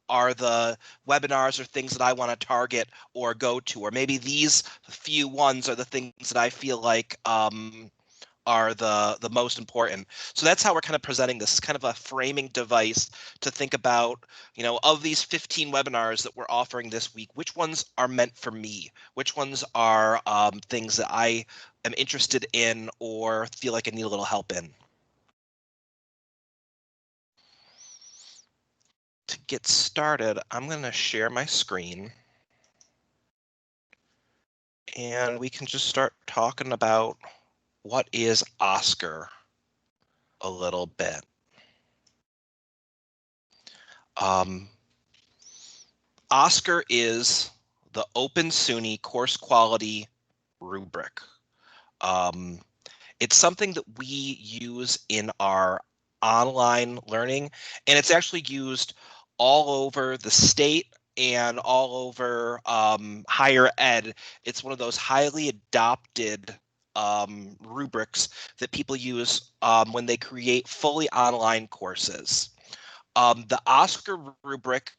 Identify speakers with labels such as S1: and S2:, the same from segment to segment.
S1: are the webinars or things that I want to target or go to, or maybe these few ones are the things that I feel like are the most important. So that's how we're kind of presenting this, kind of a framing device to think about, of these 15 webinars that we're offering this week, which ones are meant for me, which ones are things that I am interested in or feel like I need a little help in. To get started, I'm going to share my screen and we can just start talking about what is OSCQR a little bit. OSCQR is the Open SUNY Course Quality Rubric. It's something that we use in our online learning, and it's actually used all over the state and all over higher ed. It's one of those highly adopted rubrics that people use when they create fully online courses. The OSCQR rubric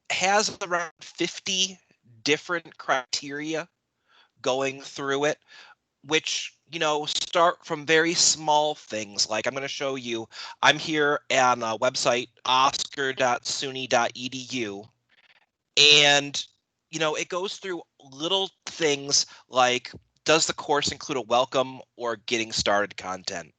S1: has around 50 different criteria going through it, which, start from very small things. Like I'm going to show you, I'm here on a website, oscqr.suny.edu, and, it goes through little things like, does the course include a welcome or getting started content?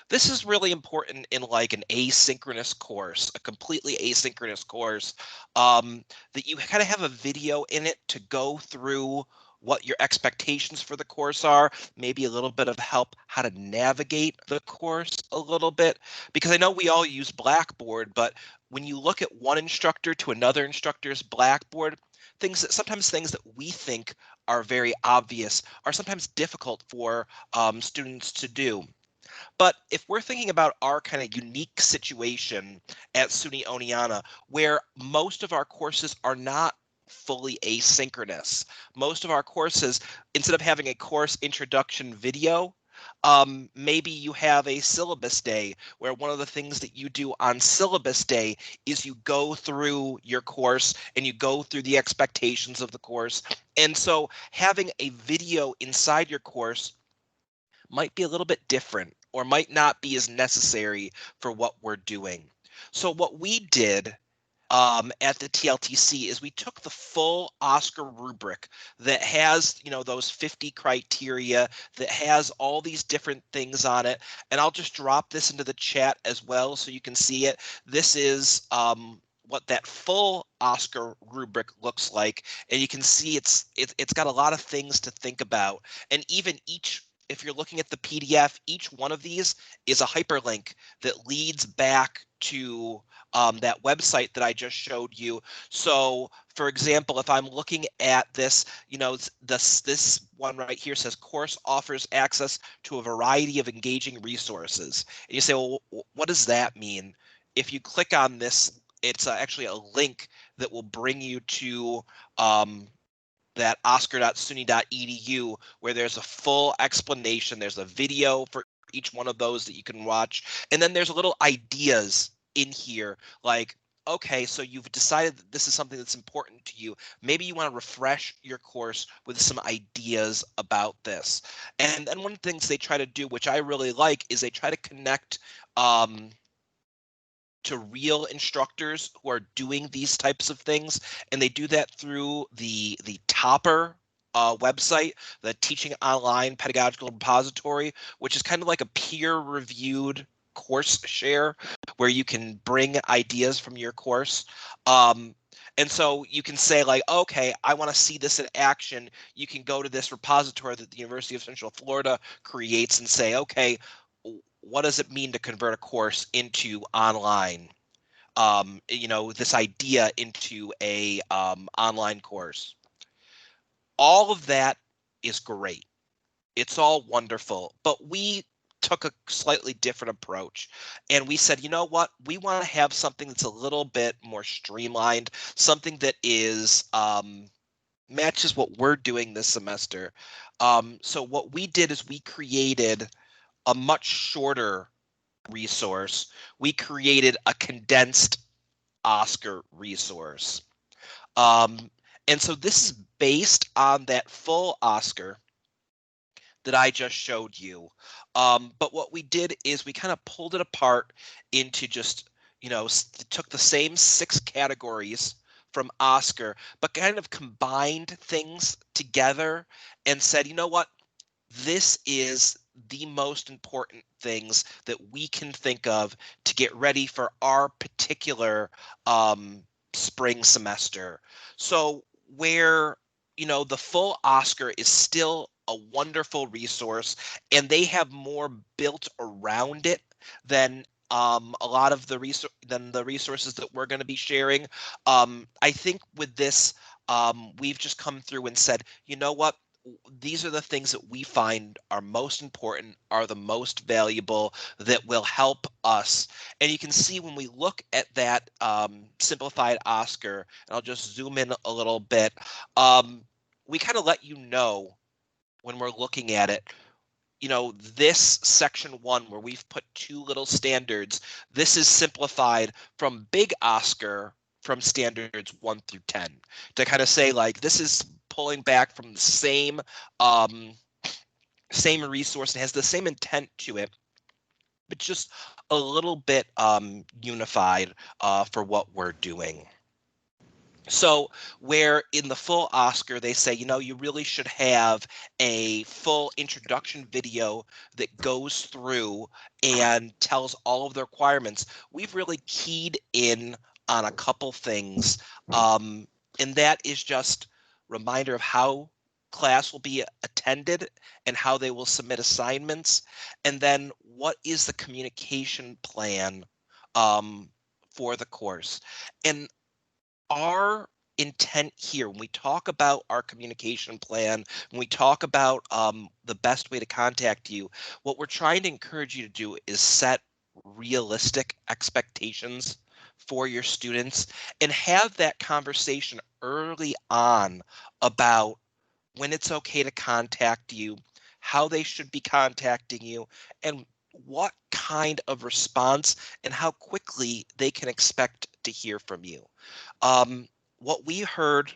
S1: This is really important in like an asynchronous course, a completely asynchronous course, that you kind of have a video in it to go through what your expectations for the course are, maybe a little bit of help how to navigate the course a little bit, because I know we all use Blackboard, but when you look at one instructor to another instructor's Blackboard, sometimes things that we think are very obvious are sometimes difficult for students to do. But if we're thinking about our kind of unique situation at SUNY Oneonta, where most of our courses are not fully asynchronous, most of our courses, instead of having a course introduction video, maybe you have a syllabus day where one of the things that you do on syllabus day is you go through your course and you go through the expectations of the course. And so having a video inside your course might be a little bit different or might not be as necessary for what we're doing. So what we did at the TLTC is we took the full OSCQR rubric that has, those 50 criteria, that has all these different things on it. And I'll just drop this into the chat as well so you can see it. This is what that full OSCQR rubric looks like. And you can see it's got a lot of things to think about. And even if you're looking at the PDF, each one of these is a hyperlink that leads back to that website that I just showed you. So, for example, if I'm looking at this, this one right here says course offers access to a variety of engaging resources. And you say, well, what does that mean? If you click on this, it's actually a link that will bring you to that oscqr.suny.edu, where there's a full explanation. There's a video for each one of those that you can watch. And then there's little ideas in here like, okay, so you've decided that this is something that's important to you. Maybe you want to refresh your course with some ideas about this. And then one of the things they try to do, which I really like, is they try to connect to real instructors who are doing these types of things, and they do that through the Topper website, the Teaching Online Pedagogical Repository, which is kind of like a peer-reviewed course share where you can bring ideas from your course. And so you can say like, okay, I want to see this in action. You can go to this repository that the University of Central Florida creates and say, okay, what does it mean to convert a course into online? This idea into a online course. All of that is great. It's all wonderful, but we took a slightly different approach and we said, you know what, we want to have something that's a little bit more streamlined, something that is matches what we're doing this semester. So what we did is we created a much shorter resource. We created a condensed OSCQR resource. And so this is based on that full OSCQR that I just showed you. But what we did is we kind of pulled it apart into just, took the same 6 categories from OSCQR, but kind of combined things together and said, you know what, this is the most important things that we can think of to get ready for our particular spring semester. So where, the full OSCQR is still a wonderful resource, and they have more built around it than a lot of the resources that we're going to be sharing. I think with this, we've just come through and said, you know what? These are the things that we find are most important, are the most valuable, that will help us. And you can see when we look at that simplified OSCQR, and I'll just zoom in a little bit, we kind of let you know when we're looking at it, this section 1 where we've put 2 little standards, this is simplified from big OSCQR from standards 1 through 10 to kind of say, like, this is pulling back from the same resource and has the same intent to it, but just a little bit unified for what we're doing. So where in the full OSCQR, they say, you really should have a full introduction video that goes through and tells all of the requirements. We've really keyed in on a couple things. And that is just reminder of how class will be attended and how they will submit assignments. And then what is the communication plan for the course. And our intent here, when we talk about our communication plan, when we talk about the best way to contact you, what we're trying to encourage you to do is set realistic expectations for your students and have that conversation early on about when it's okay to contact you, how they should be contacting you, and what kind of response and how quickly they can expect to hear from you. What we heard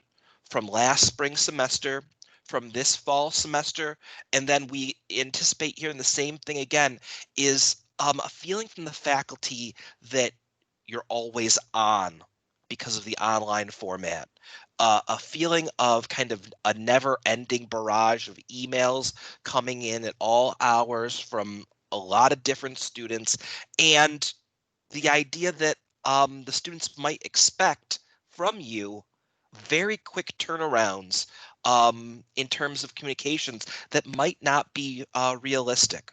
S1: from last spring semester, from this fall semester, and then we anticipate hearing the same thing again, is a feeling from the faculty that you're always on because of the online format. A feeling of kind of a never-ending barrage of emails coming in at all hours from a lot of different students, and the idea that the students might expect from you very quick turnarounds in terms of communications that might not be realistic.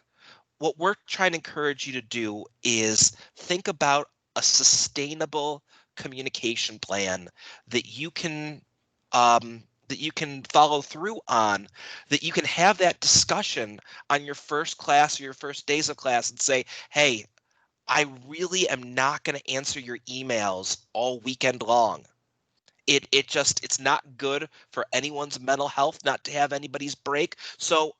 S1: What we're trying to encourage you to do is think about a sustainable communication plan that you can follow through on, that you can have that discussion on your first class or your first days of class and say, hey, I really am not going to answer your emails all weekend long. It's not good for anyone's mental health not to have anybody's break. So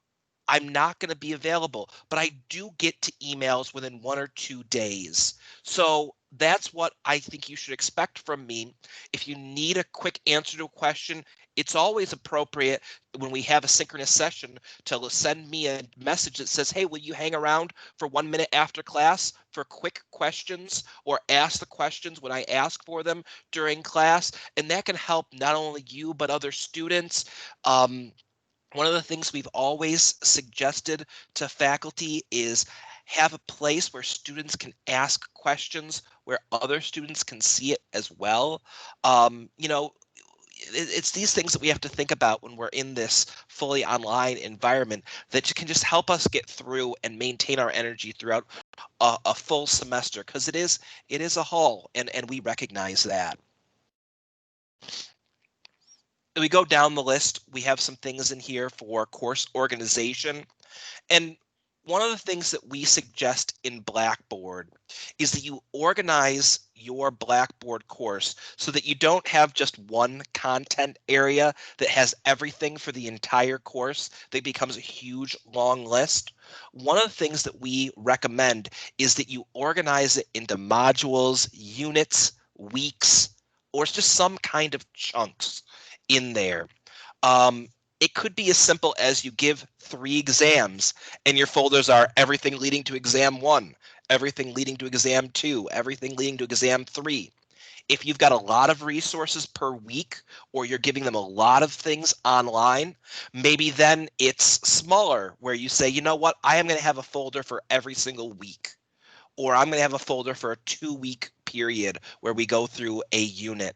S1: I'm not going to be available, but I do get to emails within 1 or 2 days. So that's what I think you should expect from me. If you need a quick answer to a question, it's always appropriate when we have a synchronous session to send me a message that says, hey, will you hang around for 1 minute after class for quick questions, or ask the questions when I ask for them during class? And that can help not only you, but other students. One of the things we've always suggested to faculty is have a place where students can ask questions, where other students can see it as well. It's these things that we have to think about when we're in this fully online environment that can just help us get through and maintain our energy throughout a full semester, because it is a haul, and we recognize that. We go down the list, we have some things in here for course organization. And one of the things that we suggest in Blackboard is that you organize your Blackboard course so that you don't have just one content area that has everything for the entire course that becomes a huge long list. One of the things that we recommend is that you organize it into modules, units, weeks, or it's just some kind of chunks in there. Um, it could be as simple as you give 3 exams and your folders are everything leading to exam 1, everything leading to exam 2, everything leading to exam 3. If you've got a lot of resources per week, or you're giving them a lot of things online, maybe then it's smaller, where you say, you know what, I am going to have a folder for every single week, or I'm going to have a folder for a 2-week period where we go through a unit.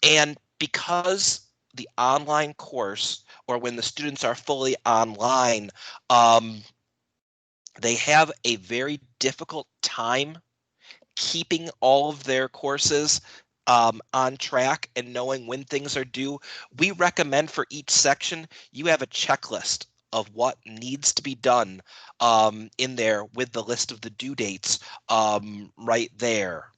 S1: And because the online course, or when the students are fully online, they have a very difficult time keeping all of their courses on track and knowing when things are due. We recommend for each section you have a checklist of what needs to be done in there, with the list of the due dates right there.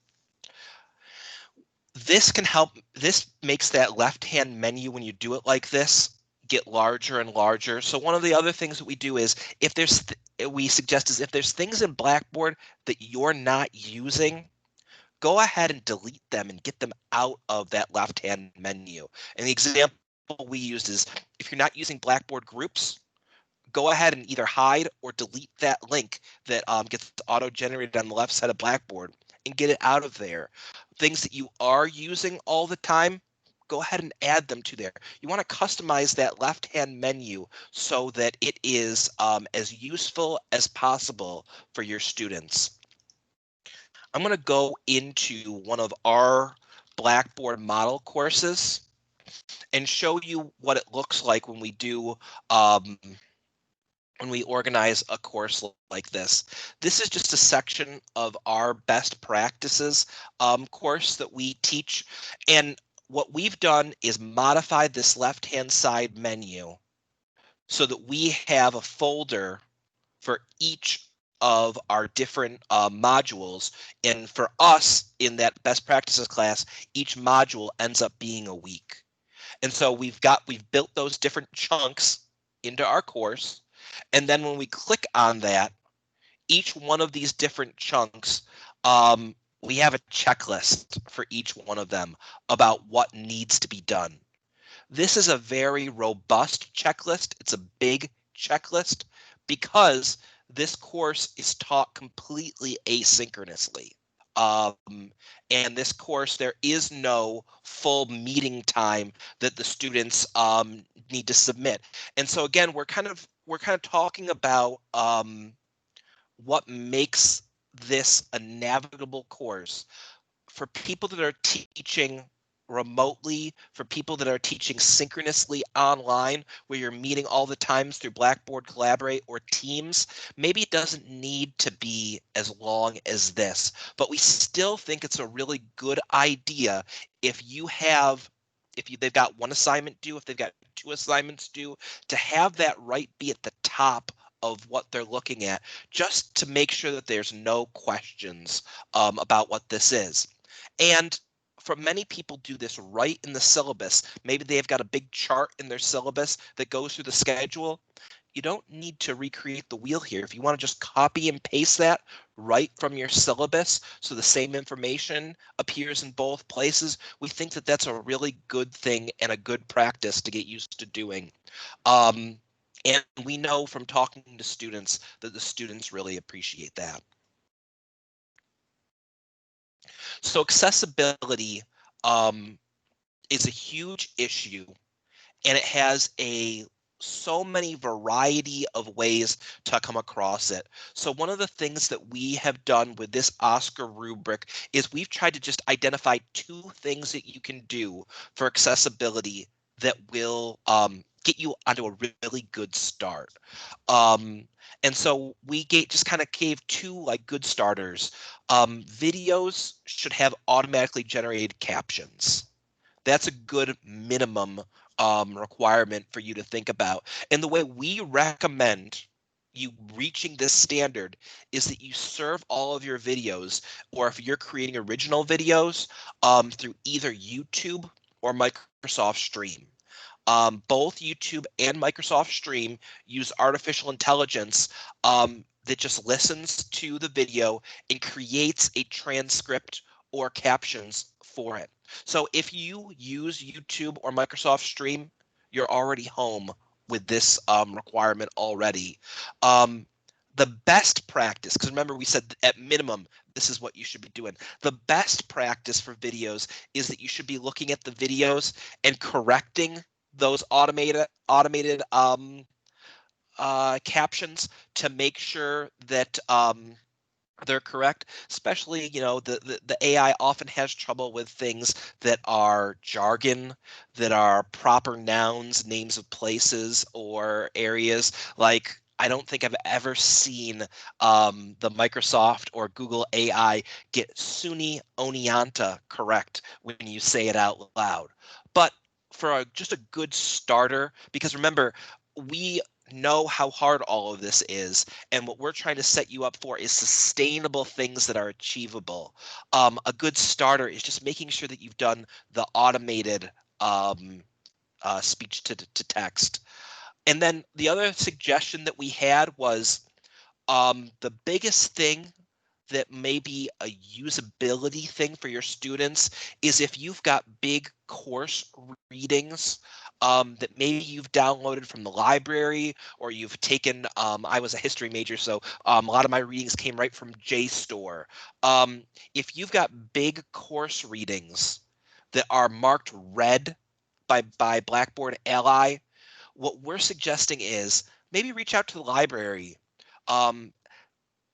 S1: This can help. This makes that left-hand menu, when you do it like this, get larger and larger. So one of the other things that we do is, if there's we suggest is, if there's things in Blackboard that you're not using, go ahead and delete them and get them out of that left-hand menu. And the example we used is, if you're not using Blackboard groups, go ahead and either hide or delete that link that gets auto-generated on the left side of Blackboard and get it out of there. Things that you are using all the time, go ahead and add them to there. You want to customize that left-hand menu so that it is as useful as possible for your students. I'm going to go into one of our Blackboard model courses and show you what it looks like when we do when we organize a course like this. This is just a section of our best practices course that we teach. And what we've done is modified this left-hand side menu so that we have a folder for each of our different modules. And for us, in that best practices class, each module ends up being a week. And so we've built those different chunks into our course. And then when we click on that, each one of these different chunks, we have a checklist for each one of them about what needs to be done. This is a very robust checklist. It's a big checklist because this course is taught completely asynchronously. And this course, there is no full meeting time that the students need to submit. And so again, we're kind of talking about what makes this a navigable course for people that are teaching remotely, for people that are teaching synchronously online, where you're meeting all the times through Blackboard, Collaborate, or Teams. Maybe it doesn't need to be as long as this, but we still think it's a really good idea if they've got one assignment due, if they've got 2 assignments due, to have that right be at the top of what they're looking at, just to make sure that there's no questions about what this is. And for many people do this right in the syllabus. Maybe they've got a big chart in their syllabus that goes through the schedule. You don't need to recreate the wheel here. If you want to just copy and paste that right from your syllabus so the same information appears in both places, we think that that's a really good thing and a good practice to get used to doing. And we know from talking to students that the students really appreciate that. So accessibility is a huge issue, and it has so many variety of ways to come across it. So one of the things that we have done with this Oscar rubric is we've tried to just identify 2 things that you can do for accessibility that will get you onto a really good start. And so we just kind of gave 2 good starters. Videos should have automatically generated captions. That's a good minimum requirement for you to think about. And the way we recommend you reaching this standard is that you serve all of your videos, or if you're creating original videos, through either YouTube or Microsoft Stream. Both YouTube and Microsoft Stream use artificial intelligence that just listens to the video and creates a transcript or captions for it. So if you use YouTube or Microsoft Stream, you're already home with this requirement already. The best practice, because remember we said at minimum, this is what you should be doing. The best practice for videos is that you should be looking at the videos and correcting those automated captions to make sure that they're correct. Especially, the AI often has trouble with things that are jargon, that are proper nouns, names of places or areas. Like, I don't think I've ever seen the Microsoft or Google AI get SUNY Oneonta correct when you say it out loud. But for just a good starter, because remember, we know how hard all of this is, and what we're trying to set you up for is sustainable things that are achievable. A good starter is just making sure that you've done the automated speech to text. And then the other suggestion that we had was the biggest thing that may be a usability thing for your students is if you've got big course readings that maybe you've downloaded from the library, or you've taken, I was a history major, so a lot of my readings came right from JSTOR. If you've got big course readings that are marked red by Blackboard Ally, what we're suggesting is maybe reach out to the library. Um,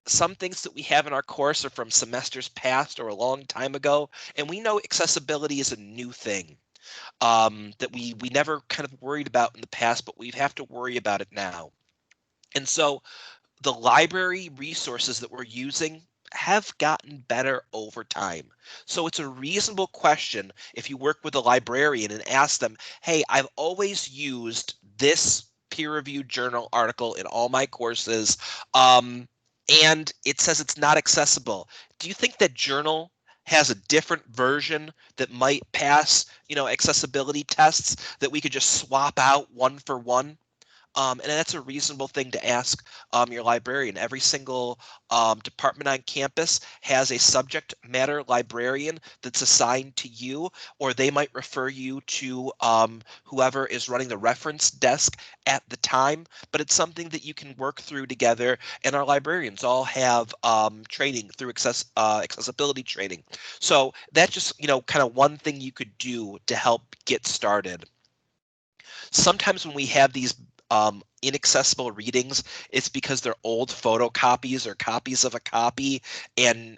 S1: some things that we have in our course are from semesters past or a long time ago, and we know accessibility is a new thing that we never kind of worried about in the past, but we have to worry about it now. And so the library resources that we're using have gotten better over time. So it's a reasonable question if you work with a librarian and ask them, hey, I've always used this peer-reviewed journal article in all my courses, and it says it's not accessible. Do you think that journal has a different version that might pass, accessibility tests that we could just swap out one for one? And that's a reasonable thing to ask your librarian. Every single department on campus has a subject matter librarian that's assigned to you, or they might refer you to whoever is running the reference desk at the time. But it's something that you can work through together, and our librarians all have training through accessibility training. So that's just, kind of one thing you could do to help get started. Sometimes when we have these inaccessible readings, it's because they're old photocopies or copies of a copy, and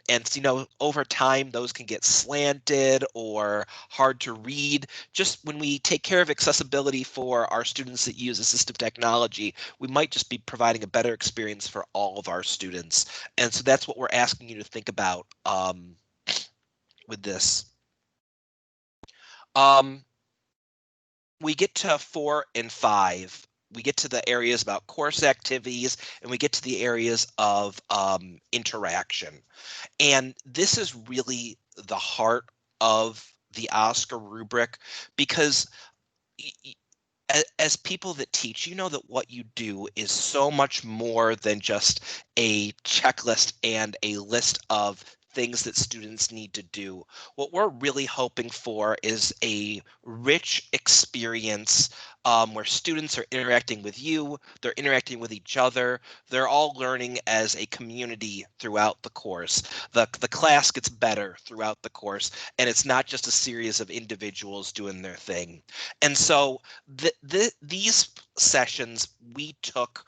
S1: over time those can get slanted or hard to read. Just when we take care of accessibility for our students that use assistive technology, we might just be providing a better experience for all of our students. And so that's what we're asking you to think about with this. We get to 4 and 5. We get to the areas about course activities, and we get to the areas of interaction. And this is really the heart of the Oscar rubric, because as people that teach, you know that what you do is so much more than just a checklist and a list of things that students need to do. What we're really hoping for is a rich experience where students are interacting with you, they're interacting with each other, they're all learning as a community throughout the course. The class gets better throughout the course, and it's not just a series of individuals doing their thing. And so these sessions we took,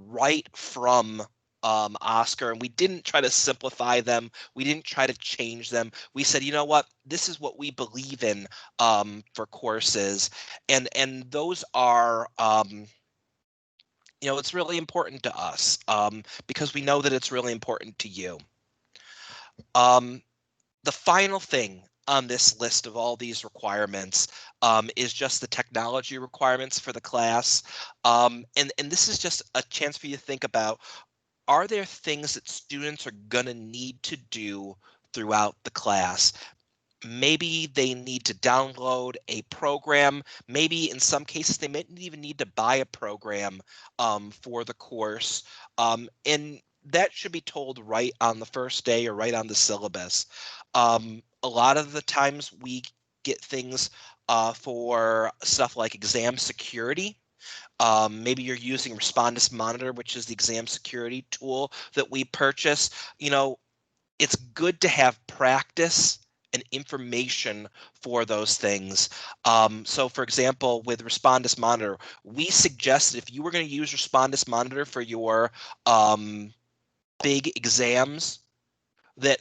S1: right from Oscar, and we didn't try to simplify them. We didn't try to change them. We said, you know what, this is what we believe in for courses, and those are it's really important to us because we know that it's really important to you. The final thing on this list of all these requirements is just the technology requirements for the class. And this is just a chance for you to think about, are there things that students are going to need to do throughout the class? Maybe they need to download a program. Maybe in some cases they may even need to buy a program for the course. And that should be told right on the first day or right on the syllabus. A lot of the times we get things for stuff like exam security. Maybe you're using Respondus Monitor, which is the exam security tool that we purchase. You know, it's good to have practice and information for those things. So for example, with Respondus Monitor, we suggested if you were going to use Respondus Monitor for your big exams, that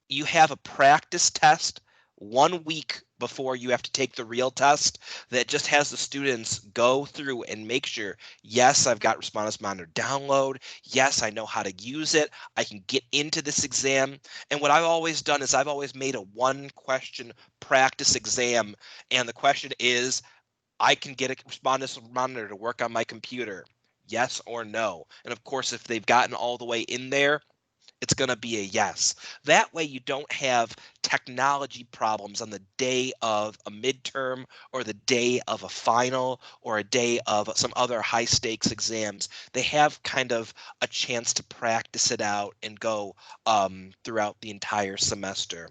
S1: you have a practice test 1 week before you have to take the real test that just has the students go through and make sure, yes, I've got Respondus Monitor download. Yes, I know how to use it. I can get into this exam. And what I've always done is I've always made a 1-question practice exam. And the question is, I can get a Respondus Monitor to work on my computer. Yes or no. And of course, if they've gotten all the way in there, it's going to be a yes. That way you don't have technology problems on the day of a midterm or the day of a final or a day of some other high stakes exams. They have kind of a chance to practice it out and go throughout the entire semester.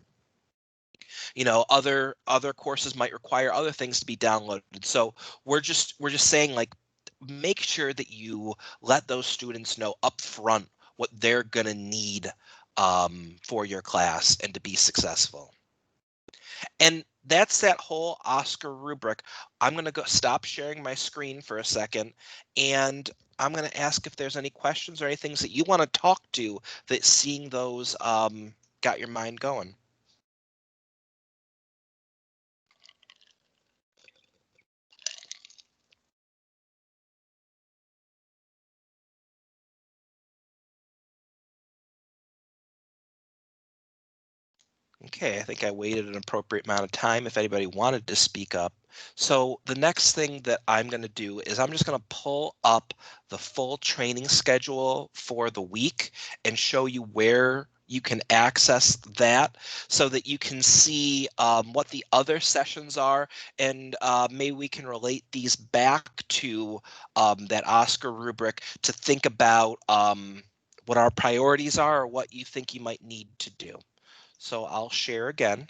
S1: You know, other courses might require other things to be downloaded. So we're just saying, like, make sure that you let those students know up front what they're going to need for your class and to be successful. And that's that whole Oscar rubric. I'm going to go stop sharing my screen for a second, and I'm going to ask if there's any questions or any things that you want to talk to that seeing those got your mind going. Okay, I think I waited an appropriate amount of time if anybody wanted to speak up. So the next thing that I'm going to do is I'm just going to pull up the full training schedule for the week and show you where you can access that so that you can see what the other sessions are, and maybe we can relate these back to that Oscar rubric to think about what our priorities are or what you think you might need to do. So I'll share again.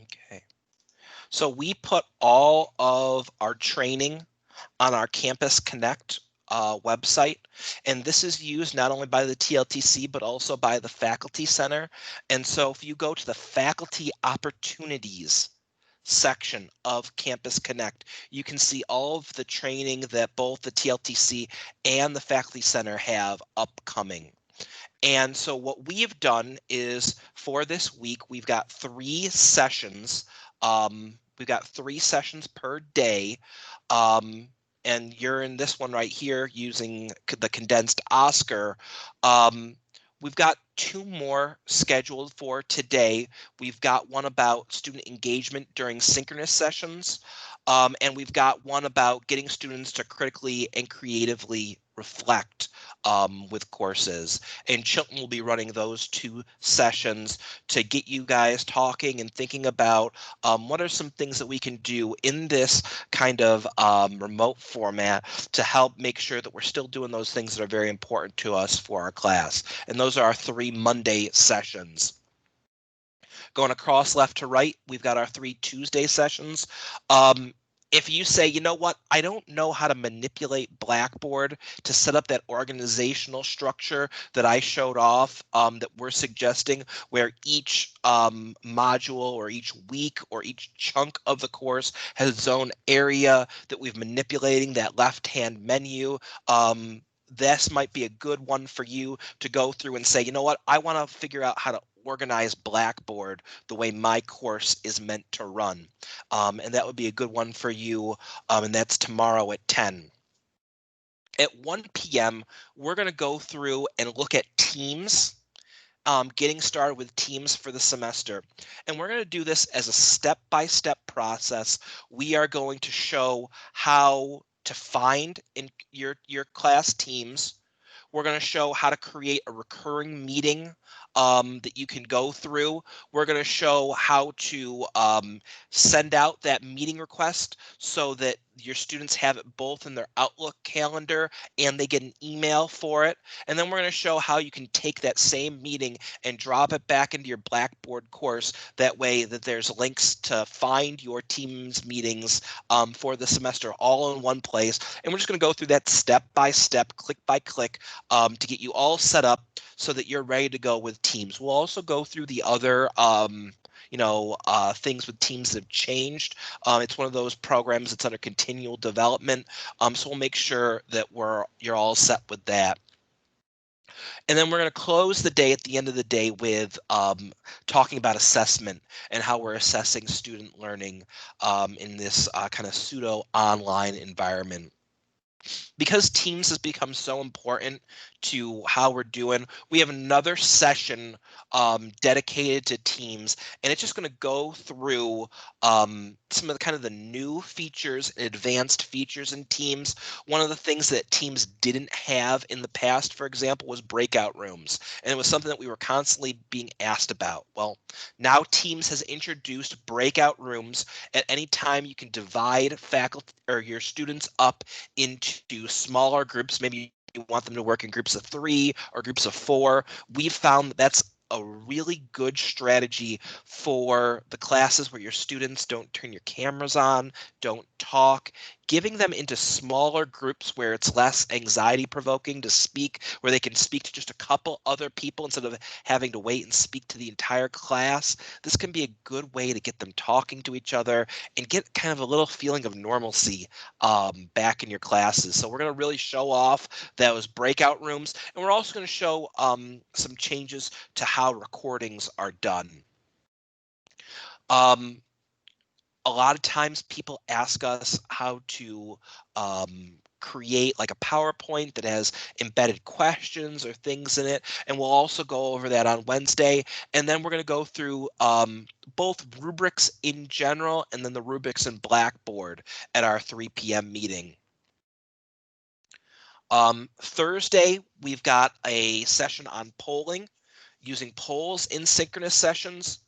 S1: Okay. So we put all of our training on our Campus Connect website, and this is used not only by the TLTC but also by the Faculty Center. And so if you go to the Faculty Opportunities section of Campus Connect, you can see all of the training that both the TLTC and the Faculty Center have upcoming. And so what we have done is for this week, we've got 3 sessions. We've got 3 sessions per day. And you're in this one right here using the condensed Oscar. We've got 2 more scheduled for today. We've got one about student engagement during synchronous sessions. And we've got one about getting students to critically and creatively reflect with courses. And Chilton will be running those 2 sessions to get you guys talking and thinking about what are some things that we can do in this kind of remote format to help make sure that we're still doing those things that are very important to us for our class. And those are our 3 Monday sessions. Going across left to right, we've got our 3 Tuesday sessions. If you say, you know what, I don't know how to manipulate Blackboard to set up that organizational structure that I showed off, that we're suggesting, where each module or each week or each chunk of the course has its own area that we've manipulating, that left-hand menu. This might be a good one for you to go through and say, you know what, I want to figure out how to organize Blackboard the way my course is meant to run. And that would be a good one for you. And that's tomorrow at 10. At 1 p.m., we're going to go through and look at teams, getting started with teams for the semester. And we're going to do this as a step-by-step process. We are going to show how to find in your class teams. We're going to show how to create a recurring meeting that you can go through. We're going to show how to send out that meeting request so that your students have it both in their Outlook calendar and they get an email for it. And then we're going to show how you can take that same meeting and drop it back into your Blackboard course. That way that there's links to find your team's meetings for the semester all in one place. And we're just going to go through that step by step, click by click, to get you all set up so that you're ready to go with Teams. We'll also go through the other things with Teams that have changed. It's one of those programs that's under continual development. So we'll make sure that you're all set with that. And then we're going to close the day at the end of the day with talking about assessment and how we're assessing student learning in this kind of pseudo online environment. Because Teams has become so important to how we're doing, we have another session dedicated to Teams, and it's just going to go through some of the kind of the new features and advanced features in Teams. One of the things that Teams didn't have in the past, for example, was breakout rooms, and it was something that we were constantly being asked about. Well, now Teams has introduced breakout rooms. At any time, you can divide faculty or your students up into smaller groups. Maybe you want them to work in groups of 3 or groups of 4. We've found that that's a really good strategy for the classes where your students don't turn your cameras on, don't talk. Giving them into smaller groups where it's less anxiety provoking to speak, where they can speak to just a couple other people instead of having to wait and speak to the entire class. This can be a good way to get them talking to each other and get kind of a little feeling of normalcy back in your classes. So we're going to really show off those breakout rooms, and we're also going to show some changes to how recordings are done. A lot of times people ask us how to create like a PowerPoint that has embedded questions or things in it. And we'll also go over that on Wednesday. And then we're going to go through both rubrics in general and then the rubrics in Blackboard at our 3 p.m. meeting. Thursday, we've got a session on polling, using polls in synchronous sessions.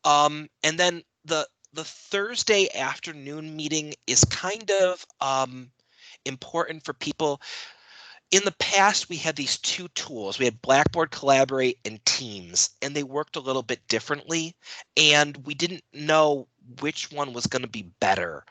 S1: And then the Thursday afternoon meeting is kind of important for people. In the past, we had these two tools. We had Blackboard Collaborate and Teams, and they worked a little bit differently. And we didn't know which one was going to be better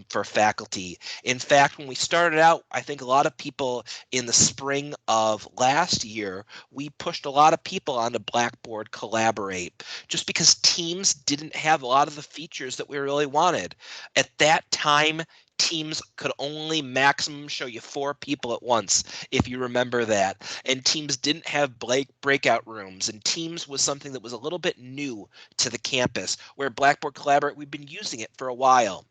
S1: for faculty. In fact, when we started out, I think a lot of people in the spring of last year, we pushed a lot of people onto Blackboard Collaborate just because Teams didn't have a lot of the features that we really wanted. At that time, Teams could only maximum show you 4 people at once, if you remember that. And Teams didn't have breakout rooms. And Teams was something that was a little bit new to the campus, where Blackboard Collaborate, we've been using it for a while.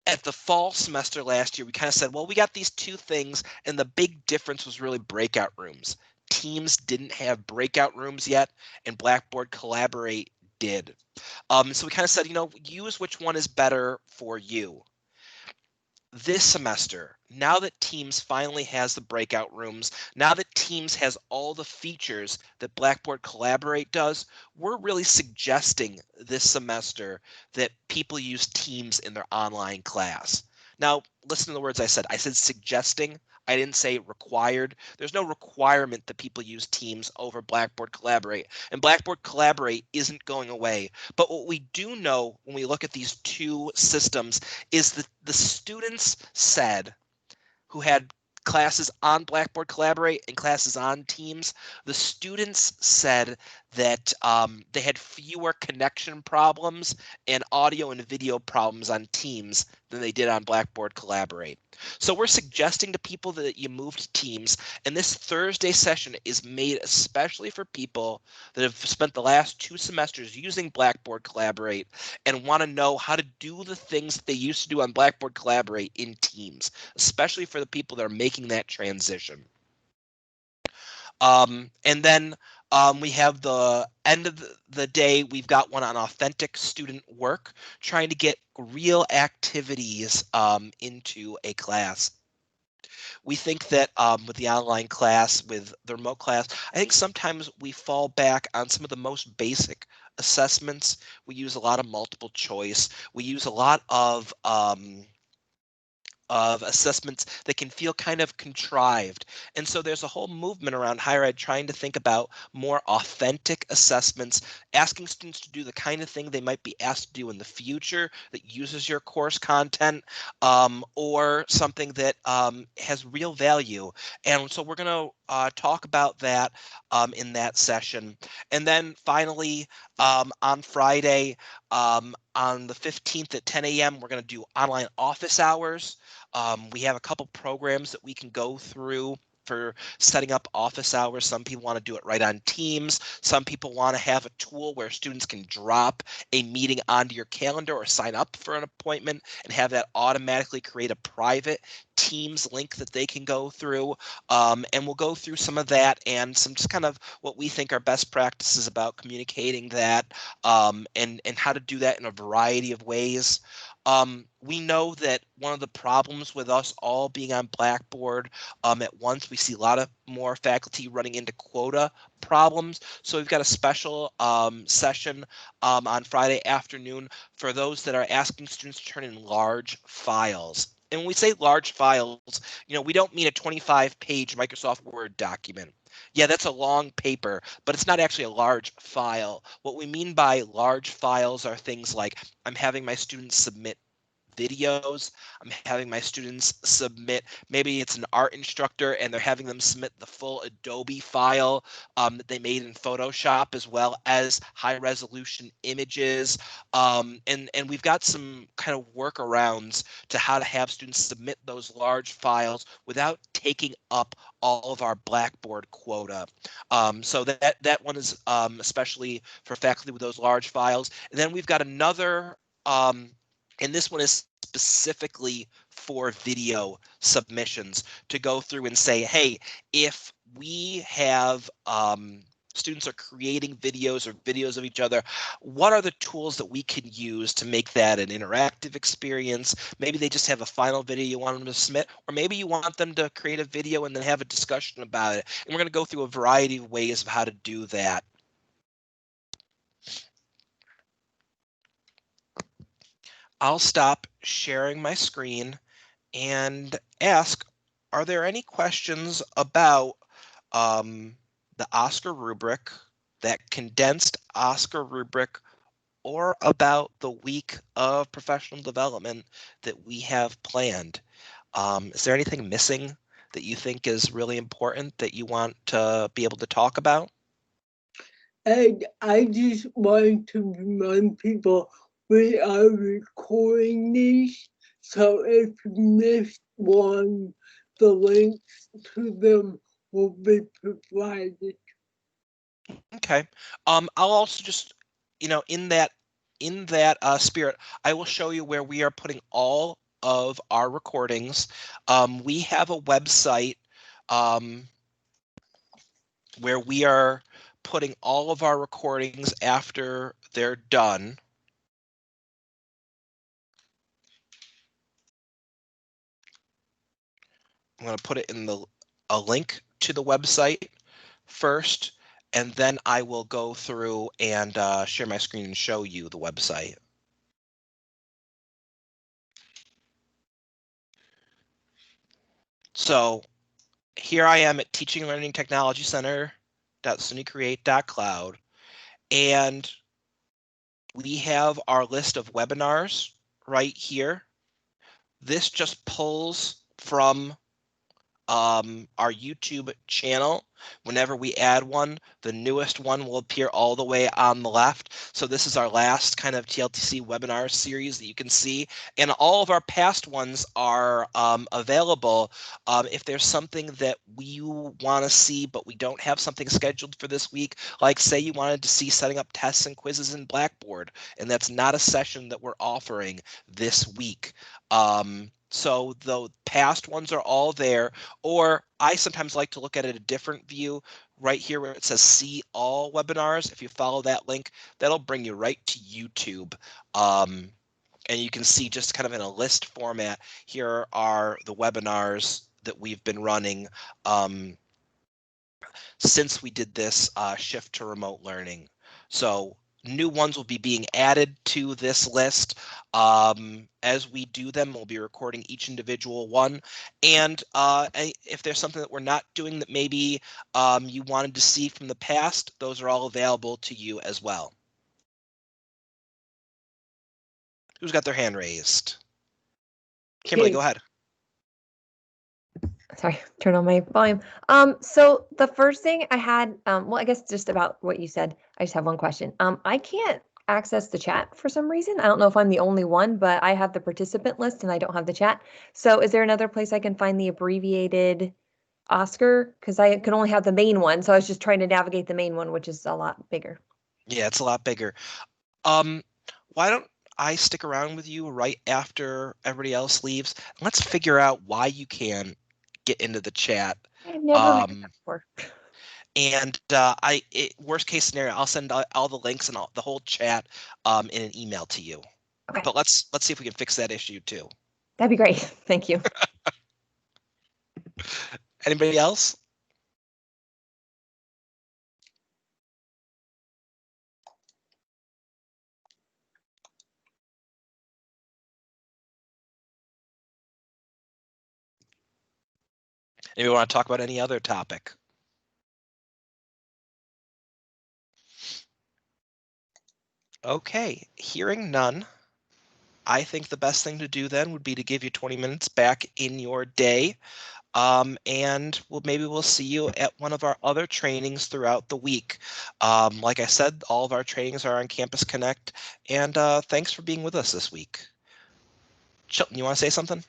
S1: At the fall semester last year, we kind of said, well, we got these two things, and the big difference was really breakout rooms. Teams didn't have breakout rooms yet, and Blackboard Collaborate did. So we kind of said, use which one is better for you. This semester, now that Teams finally has the breakout rooms, now that Teams has all the features that Blackboard Collaborate does, we're really suggesting this semester that people use Teams in their online class. Now, listen to the words I said. I said suggesting. I didn't say required. There's no requirement that people use Teams over Blackboard Collaborate. And Blackboard Collaborate isn't going away. But what we do know when we look at these two systems is that the students said, who had classes on Blackboard Collaborate and classes on Teams, the students said that they had fewer connection problems and audio and video problems on Teams than they did on Blackboard Collaborate. So we're suggesting to people that you move to Teams, and this Thursday session is made especially for people that have spent the last 2 semesters using Blackboard Collaborate and want to know how to do the things that they used to do on Blackboard Collaborate in Teams, especially for the people that are making that transition. And then we have the end of the day, we've got one on authentic student work, trying to get real activities into a class. We think that with the online class, with the remote class, I think sometimes we fall back on some of the most basic assessments. We use a lot of multiple choice. We use a lot of assessments that can feel kind of contrived. And so there's a whole movement around higher ed trying to think about more authentic assessments, asking students to do the kind of thing they might be asked to do in the future that uses your course content, or something that has real value. And so we're going to talk about that in that session. And then finally, on Friday, on the 15th at 10 a.m., we're going to do online office hours. We have a couple programs that we can go through for setting up office hours. Some people want to do it right on Teams. Some people want to have a tool where students can drop a meeting onto your calendar or sign up for an appointment and have that automatically create a private Teams link that they can go through. And we'll go through some of that and some just kind of what we think are best practices about communicating that, and how to do that in a variety of ways. We know that one of the problems with us all being on Blackboard at once, we see a lot of more faculty running into quota problems. So we've got a special session on Friday afternoon for those that are asking students to turn in large files. And when we say large files, we don't mean a 25-page Microsoft Word document. Yeah, that's a long paper, but it's not actually a large file. What we mean by large files are things like I'm having my students submit videos. I'm having my students submit, maybe it's an art instructor and they're having them submit the full Adobe file that they made in Photoshop, as well as high resolution images. And we've got some kind of workarounds to how to have students submit those large files without taking up all of our Blackboard quota. So that one is especially for faculty with those large files. And then we've got another and this one is specifically for video submissions, to go through and say, hey, if we have students are creating videos or videos of each other, what are the tools that we can use to make that an interactive experience? Maybe they just have a final video you want them to submit, or maybe you want them to create a video and then have a discussion about it. And we're going to go through a variety of ways of how to do that. I'll stop sharing my screen and ask, are there any questions about the OSCQR rubric, that condensed OSCQR rubric, or about the week of professional development that we have planned? Is there anything missing that you think is really important that you want to be able to talk about?
S2: And I just want to remind people we are recording these, so if you missed one, the links to them will be provided.
S1: Okay. I'll also just, in that spirit, I will show you where we are putting all of our recordings. We have a website where we are putting all of our recordings after they're done. I'm going to put it in a link to the website first, and then I will go through and share my screen and show you the website. So here I am at Teaching and Learning Technology Center.sunycreate.cloud, and we have our list of webinars right here. This just pulls from our YouTube channel. Whenever we add one, the newest one will appear all the way on the left. So this is our last kind of TLTC webinar series that you can see, and all of our past ones are available. If there's something that we want to see but we don't have something scheduled for this week, like say you wanted to see setting up tests and quizzes in Blackboard, and that's not a session that we're offering this week. So the past ones are all there, or I sometimes like to look at it a different view right here where it says see all webinars. If you follow that link, that'll bring you right to YouTube. And you can see just kind of in a list format, here are the webinars that we've been running since we did this shift to remote learning. So new ones will be being added to this list. As we do them, we'll be recording each individual one. And if there's something that we're not doing that maybe you wanted to see from the past, those are all available to you as well. Who's got their hand raised? Kimberly, go ahead.
S3: Sorry, turn on my volume. So the first thing I had, well, I guess just about what you said, I just have one question. I can't access the chat for some reason. I don't know if I'm the only one, but I have the participant list and I don't have the chat. So is there another place I can find the abbreviated Oscar? Because I can only have the main one. So I was just trying to navigate the main one, which is a lot bigger.
S1: Yeah, it's a lot bigger. Why don't I stick around with you right after everybody else leaves? Let's figure out why you can get into the chat.
S3: I've never heard that before.
S1: And worst case scenario, I'll send all the links and the whole chat in an email to you.
S3: Okay.
S1: But let's see if we can fix that issue too.
S3: That'd be great. Thank you.
S1: Anybody else? Anybody want to talk about any other topic? Okay, hearing none, I think the best thing to do then would be to give you 20 minutes back in your day. And maybe we'll see you at one of our other trainings throughout the week. Like I said, all of our trainings are on Campus Connect, and thanks for being with us this week. Chilton, you want to say something?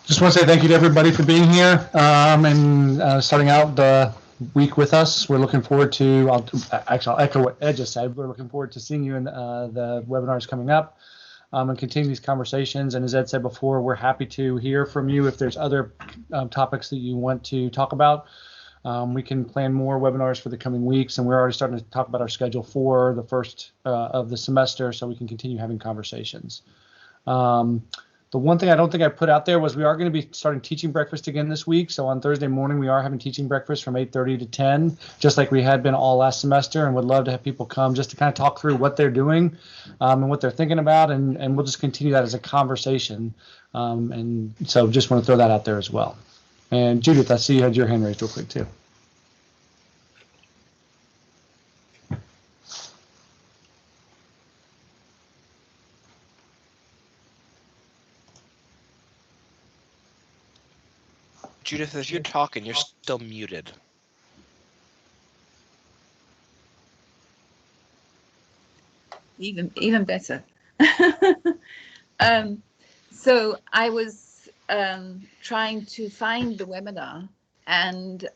S4: Just want to say thank you to everybody for being here and starting out the week with us. We're looking forward to, I'll echo what Ed just said. We're looking forward to seeing you in the webinars coming up and continue these conversations. And as Ed said before, we're happy to hear from you if there's other topics that you want to talk about. We can plan more webinars for the coming weeks, and we're already starting to talk about our schedule for the first of the semester so we can continue having conversations. The one thing I don't think I put out there was we are going to be starting teaching breakfast again this week. So on Thursday morning, we are having teaching breakfast from 8:30 to 10, just like we had been all last semester, and would love to have people come just to kind of talk through what they're doing and what they're thinking about, and we'll just continue that as a conversation. And so just want to throw that out there as well. And Judith, I see you had your hand raised real quick too.
S1: Judith, if you're talking, you're still muted.
S5: Even better. So I was trying to find the webinar, and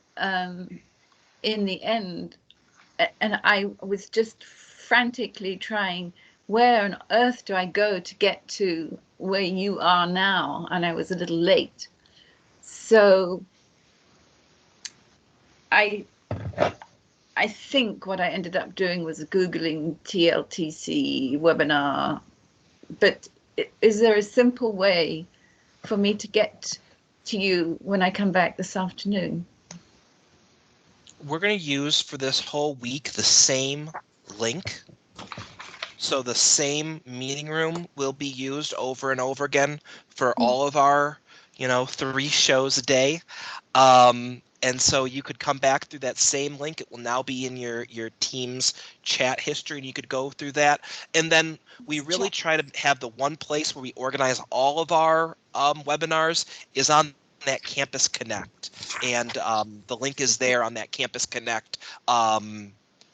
S5: in the end, and I was just frantically trying, where on earth do I go to get to where you are now? And I was a little late. So I think what I ended up doing was Googling TLTC webinar, but is there a simple way for me to get to you when I come back this afternoon?
S1: We're going to use for this whole week the same link. So the same meeting room will be used over and over again for all of our, 3 shows a day. And so you could come back through that same link. It will now be in your Teams chat history, and you could go through that. And then we really try to have the one place where we organize all of our webinars is on that Campus Connect. And the link is there on that Campus Connect.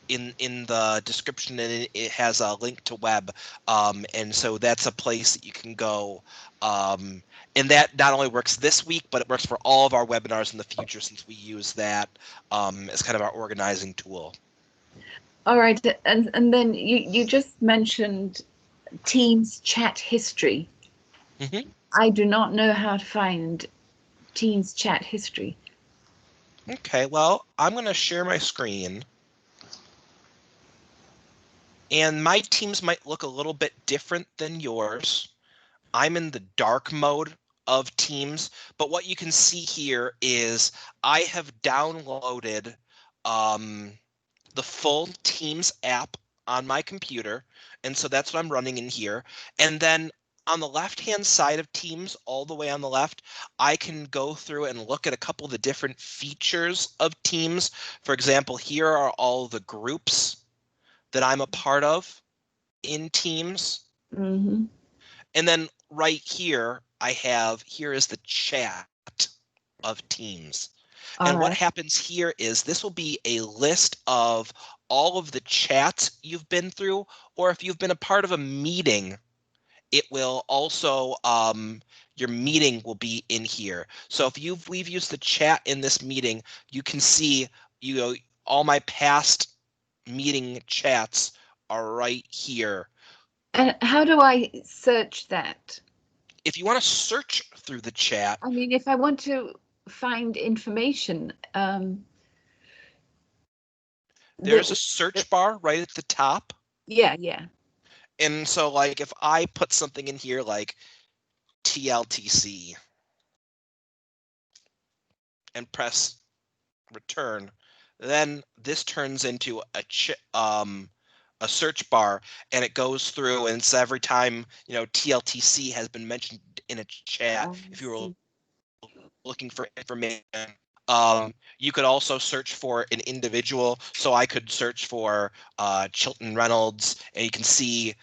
S1: In the description, and it has a link to web, and so that's a place that you can go, and that not only works this week, but it works for all of our webinars in the future, since we use that as kind of our organizing tool.
S5: All right, and then you just mentioned Teams chat history. Mm-hmm. I do not know how to find Teams chat history.
S1: Okay, well, I'm going to share my screen. And my Teams might look a little bit different than yours. I'm in the dark mode of Teams, but what you can see here is I have downloaded the full Teams app on my computer, and so that's what I'm running in here. And then on the left-hand side of Teams, all the way on the left, I can go through and look at a couple of the different features of Teams. For example, here are all the groups that I'm a part of in Teams.
S5: Mm-hmm.
S1: And then right here, here is the chat of Teams. And what happens here is this will be a list of all of the chats you've been through, or if you've been a part of a meeting, it will also, your meeting will be in here. So if we've used the chat in this meeting, you can see, all my past meeting chats are right here.
S5: And how do I search that?
S1: If you want to search through the chat,
S5: I mean, if I want to find information,
S1: there's a search bar right at the top.
S5: Yeah.
S1: And so like if I put something in here like TLTC and press return, then this turns into a search bar, and it goes through, and it's every time TLTC has been mentioned in a chat. If you were looking for information, you could also search for an individual. So I could search for Chilton Reynolds, and you can see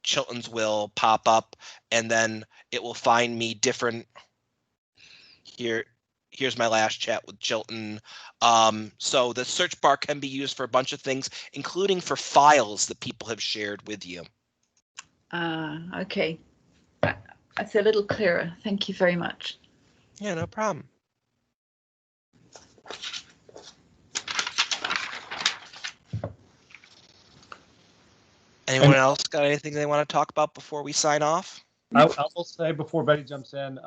S1: Chilton's will pop up, and then it will find me different. Here's my last chat with Chilton. So the search bar can be used for a bunch of things, including for files that people have shared with you.
S5: Okay. That's a little clearer. Thank you very much.
S1: Yeah, no problem. Anyone else got anything they want to talk about before we sign off?
S4: I will say before Betty jumps in,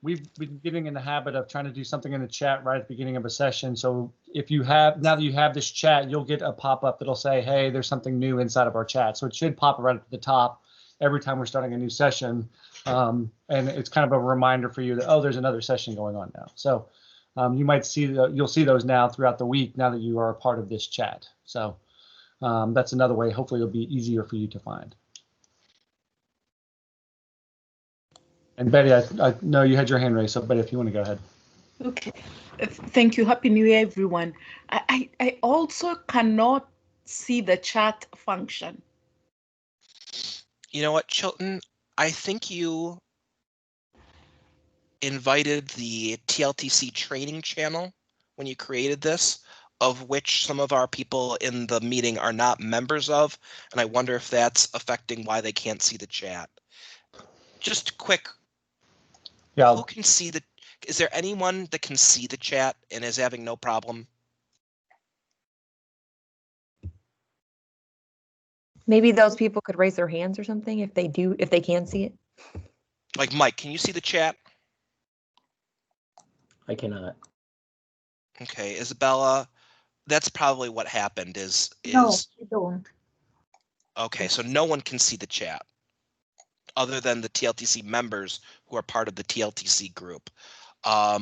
S4: we've been getting in the habit of trying to do something in the chat right at the beginning of a session. So if you have, now that you have this chat, you'll get a pop-up that'll say, hey, there's something new inside of our chat. So it should pop right at the top every time we're starting a new session. And it's kind of a reminder for you that, oh, there's another session going on now. So you might see, you'll see those now throughout the week now that you are a part of this chat. So that's another way. Hopefully it'll be easier for you to find. And Betty, I know you had your hand raised, so Betty, if you want to go ahead.
S6: Okay, thank you. Happy New Year, everyone. I also cannot see the chat function.
S1: You know what, Chilton? I think you invited the TLTC training channel when you created this, of which some of our people in the meeting are not members of, and I wonder if that's affecting why they can't see the chat. Just quick, who can see is there anyone that can see the chat and is having no problem?
S3: Maybe those people could raise their hands or something if they can see it.
S1: Like Mike, can you see the chat?
S7: I cannot.
S1: Okay, Isabella, that's probably what happened is
S5: No, I don't.
S1: okay, so no one can see the chat other than the TLTC members who are part of the TLTC group.
S4: All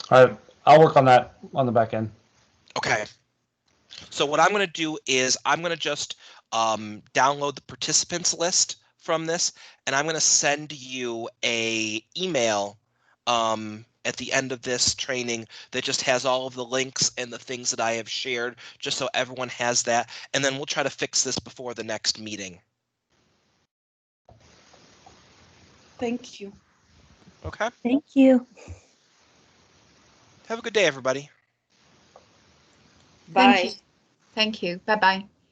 S4: right, I'll work on that on the back end.
S1: Okay. So what I'm going to do is I'm going to just download the participants list from this, and I'm going to send you a email at the end of this training that just has all of the links and the things that I have shared, just so everyone has that. And then we'll try to fix this before the next meeting.
S6: Thank you.
S1: Okay.
S3: Thank you.
S1: Have a good day, everybody.
S6: Bye.
S5: Thank you. Bye-bye.